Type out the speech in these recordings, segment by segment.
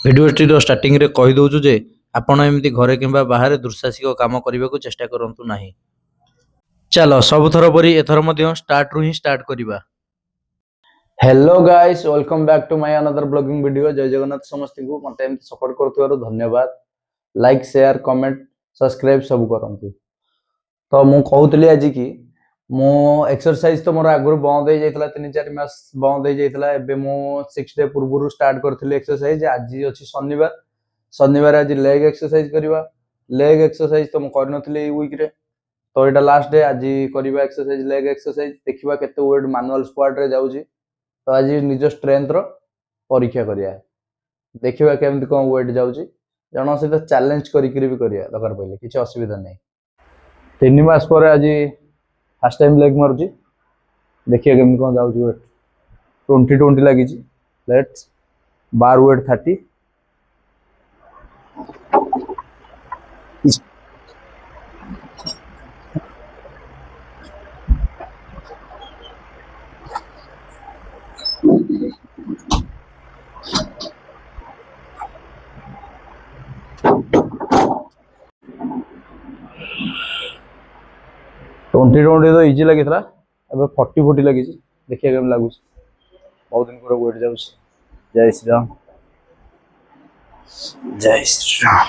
ଭିଡିଓଟିର ଷ୍ଟାର୍ଟିଂରେ କହିଦେଉଛୁ ଯେ ଆପଣ ଏମିତି ଘରେ କିମ୍ବା ବାହାରେ ଦୁଃସାହସିକ କାମ କରିବାକୁ ଚେଷ୍ଟା କରନ୍ତୁ ନାହିଁ। ଚାଲ ସବୁଥର ପରି ଏଥର ମଧ୍ୟ ଷ୍ଟାର୍ଟରୁ ହିଁ ଷ୍ଟାର୍ଟ କରିବା। Hello guys welcome back to my another blogging video. जय जगन्नाथ समस्त को मत एमती सपोर्ट करथिबारु धन्यवाद। लाइक शेयर कमेंट सब्सक्राइब सब करंतु। तो मु कहउतली आज की मु एक्सरसाइज तो मोर आगुर बंद हो जाइतला 3-4 मास बंद हो जाइतला। एबे मु 6 डे पूर्व स्टार्ट करथिली एक्सरसाइज। आज अछि शनिवार। शनिवार आज लेग एक्सरसाइज करबा। लेग एक्सरसाइज तो मु करनथली वीक रे। तो एटा लास्ट डे आज करबा एक्सरसाइज लेग एक्सरसाइज। देखिबा केते वेट मैनुअल स्क्वाट रे जाउची। तो आज निज स्ट्रेंथ रो परीक्षा करिया। देखिबा केमति कोन वेट जाउची। जणो सहित चैलेंज करिकरी भी करिया दरकार पहिले किछ असुविधा नै। 3 मास पर आज फर्स्ट टाइम लेग मारुची। देखिए केमति कोन जाउची वेट 20 लागी छी। लेट्स बार वेट 30 20 तो इजी लगी था। अब 40 लगी। देखिए केम लागू बहुत दिन पर वेट जाउछ। जय श्री राम जय श्री राम।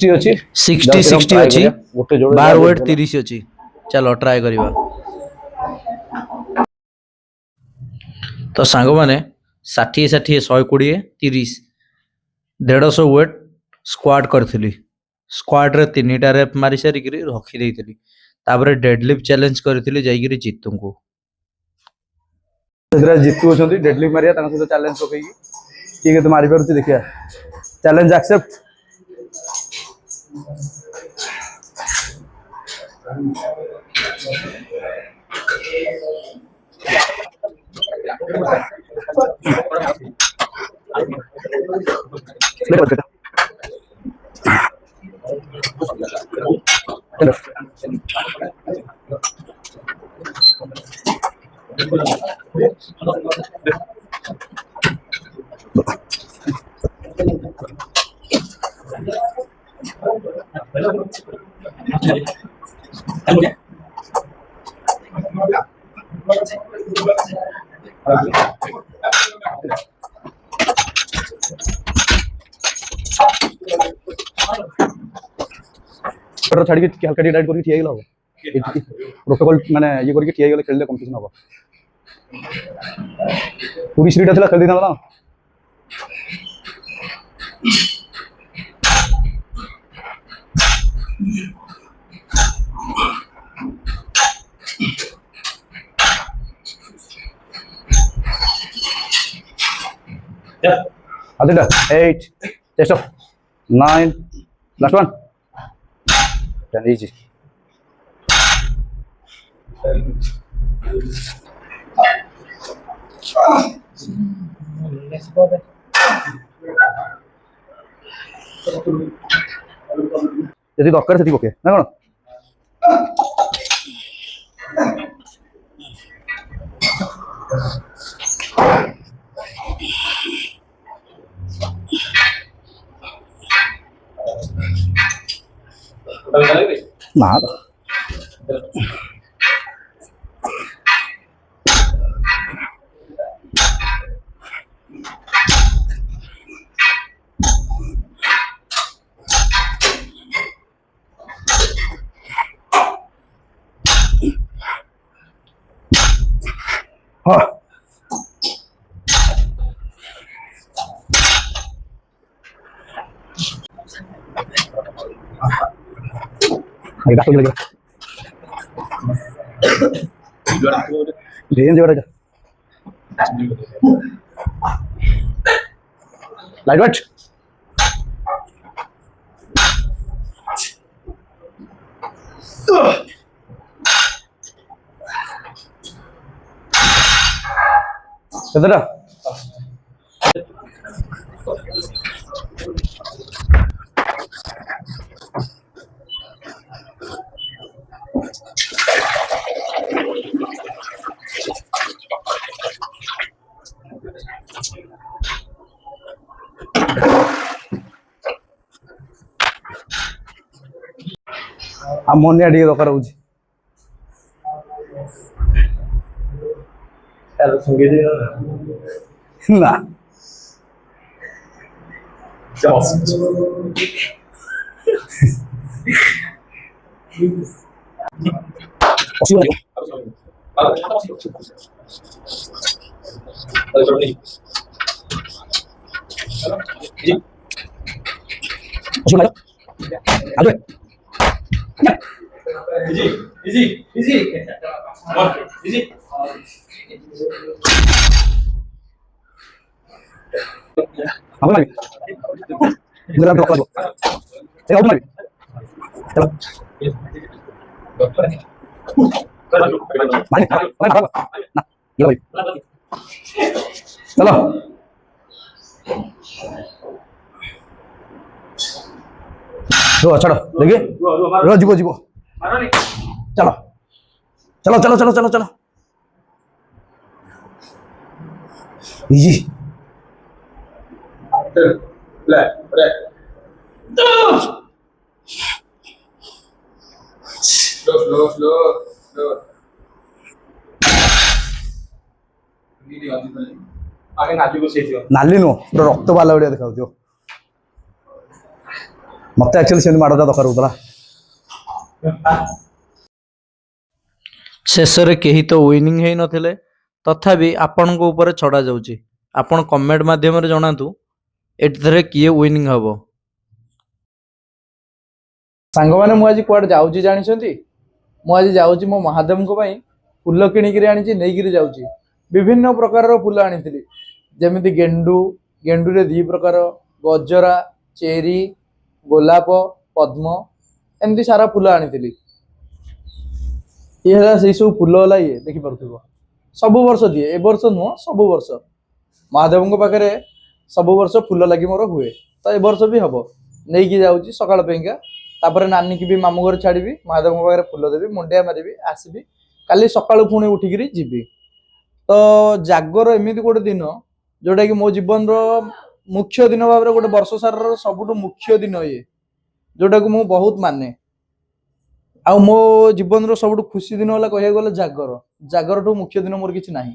अच्छी 60 अच्छी बार वेट 30 अच्छी। चलो ट्राए करिबा। तो सांग माने 60 60 120 30 150 वेट स्क्वाट करथिली। स्क्वाट रे 3टा रेप मारी सारी करी रखी देइथिली। तापरे डेडलिफ्ट चैलेंज करथिली जाईगिरी जीतुंको। सेद्रा जीतु अछंती डेडलिफ्ट मारिया तांका सहित चैलेंज पकेई ठीक है तो मारी परछि। देखिया चैलेंज एक्सेप्ट। छाड़ी के हल्का डाइट करके ठिया गेलो प्रोटोकॉल माने ये करके ठिया गेलो खेलले कंपटीशन हो। पूरी श्रीटा थला खेल देना ना। Adinda 8 chest of 9 last one 10 easy. यदि दरकार से पके ना कौन ना हाँ रेंज वाला लाइट वेट କେତେଟା? ଆମୋନିଆ ଟିକେ ଦରକାର ହଉଛି। ନା चलो रो चलो देखिए रो जीवो जीवो चलो चलो चलो चलो चलो चलो इजी नाली नुह पूरा रक्त बाला भाया देखा मत एक्चुअली से माड़टा दरकार होता ଶେଷରେ କେହି ତ ୱିନିଂ ହେଇନଥିଲେ, ତଥାପି ଆପଣଙ୍କ ଉପରେ ଛଡ଼ା ଯାଉଛି। ଆପଣ କମେଣ୍ଟ ମାଧ୍ୟମରେ ଜଣାନ୍ତୁ ଏଥିରେ କିଏ ୱିନିଂ ହବ। ସାଙ୍ଗମାନେ ମୁଁ ଆଜି କୁଆଡେ ଯାଉଛି ଜାଣିଛନ୍ତି? ମୁଁ ଆଜି ଯାଉଛି ମୋ ମହାଦେବଙ୍କ ପାଇଁ ଫୁଲ କିଣିକିରି ଆଣିଛି, ନେଇକିରି ଯାଉଛି। ବିଭିନ୍ନ ପ୍ରକାରର ଫୁଲ ଆଣିଥିଲି, ଯେମିତି ଗେଣ୍ଡୁରେ 2 ପ୍ରକାର, ଗଜରା, ଚେରି, ଗୋଲାପ, ପଦ୍ମ, ଏମିତି ସାରା ଫୁଲ ଆଣିଥିଲି। ଇଏ ହେଲା ସେଇ ସବୁ ଫୁଲ ହେଲା। ଇଏ ଦେଖିପାରୁଥିବ ସବୁ ବର୍ଷ ଦିଏ, ଏ ବର୍ଷ ନୁହଁ ସବୁ ବର୍ଷ ମହାଦେବଙ୍କ ପାଖରେ ସବୁ ବର୍ଷ ଫୁଲ ଲାଗି ମୋର ହୁଏ, ତ ଏ ବର୍ଷ ବି ହବ। ନେଇକି ଯାଉଛି ସକାଳ ପାଇଁକା, ତାପରେ ନାନୀକି ବି ମାମୁଁ ଘରେ ଛାଡ଼ିବି, ମହାଦେବଙ୍କ ପାଖରେ ଫୁଲ ଦେବି, ମୁଣ୍ଡିଆ ମାରିବି, ଆସିବି। କାଲି ସକାଳୁ ପୁଣି ଉଠିକିରି ଯିବି। ତ ଜାଗର ଏମିତି ଗୋଟେ ଦିନ ଯୋଉଟାକି ମୋ ଜୀବନର ମୁଖ୍ୟ ଦିନ ଭାବରେ, ଗୋଟେ ବର୍ଷ ସାରାର ସବୁଠୁ ମୁଖ୍ୟ ଦିନ ଇଏ, ଯୋଉଟାକୁ ମୁଁ ବହୁତ ମାନେ। ଆଉ ମୋ ଜୀବନର ସବୁଠୁ ଖୁସି ଦିନ ହେଲା କହିବାକୁ ଗଲେ ଜାଗରଠୁ ମୁଖ୍ୟ ଦିନ ମୋର କିଛି ନାହିଁ।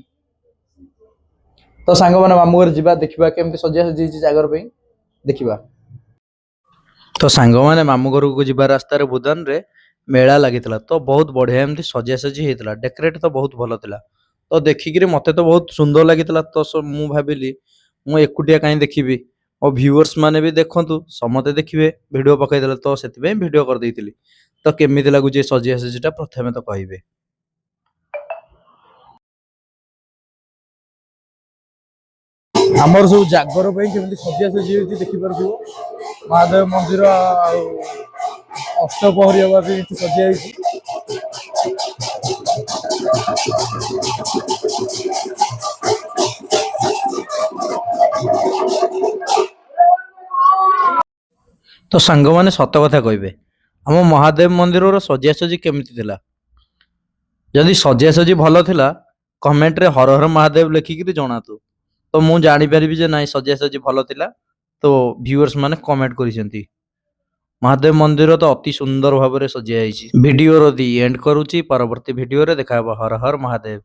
ତ ସାଙ୍ଗମାନେ ମାମୁଁ ଘରେ ଯିବା, ଦେଖିବା କେମିତି ସଜା ସଜି ହେଇଛି ଜାଗର ପାଇଁ, ଦେଖିବା। ତ ସାଙ୍ଗମାନେ ମାମୁଁ ଘରକୁ ଯିବା ରାସ୍ତାରେ ଭୁଦାନରେ ମେଳା ଲାଗିଥିଲା, ତ ବହୁତ ବଢ଼ିଆ ଏମିତି ସଜାସଜି ହେଇଥିଲା। ଡେକୋରେଟ୍ ତ ବହୁତ ଭଲ ଥିଲା। ତ ଦେଖିକିରି ମୋତେ ତ ବହୁତ ସୁନ୍ଦର ଲାଗିଥିଲା। ତ ମୁଁ ଭାବିଲି ମୁଁ ଏକୁଟିଆ କାହିଁ ଦେଖିବି, ମୋ ଭିଉଅର୍ସ ମାନେ ବି ଦେଖନ୍ତୁ, ସମସ୍ତେ ଦେଖିବେ, ଭିଡ଼ିଓ ପକାଇଦେଲେ। ତ ସେଥିପାଇଁ ଭିଡ଼ିଓ କରିଦେଇଥିଲି। ତ କେମିତି ଲାଗୁଛି ଏ ସଜାସଜିଟା ପ୍ରଥମେ ତ କହିବେ। ଆମର ସବୁ ଜାଗର ପାଇଁ କେମିତି ସଜାସଜି ହେଉଛି ଦେଖିପାରୁଥିବ। ମହାଦେବ ମନ୍ଦିର ଆଉ ଅଷ୍ଟପହରୀ ହେବା ପାଇଁ ଏଠି ସଜା ହେଇଛି। ତ ସାଙ୍ଗମାନେ ସତ କଥା କହିବେ, ଆମ ମହାଦେବ ମନ୍ଦିରର ସଜାସଜି କେମିତି ଥିଲା? ଯଦି ସଜାସଜି ଭଲ ଥିଲା, କମେଣ୍ଟରେ ହର ହର ମହାଦେବ ଲେଖିକିରି ଜଣାନ୍ତୁ। ତ ମୁଁ ଜାଣିପାରିବି ଯେ ନାଇଁ ସଜାସଜି ଭଲ ଥିଲା। ତ ଭିଉଅର୍ସ ମାନେ କମେଣ୍ଟ କରିଛନ୍ତି। ମହାଦେବ ମନ୍ଦିର ତ ଅତି ସୁନ୍ଦର ଭାବରେ ସଜା ହେଇଛି। ଭିଡ଼ିଓର ଦି ଏଣ୍ଡ କରୁଛି, ପରବର୍ତ୍ତୀ ଭିଡ଼ିଓରେ ଦେଖା ହବ। ହର ହର ମହାଦେବ।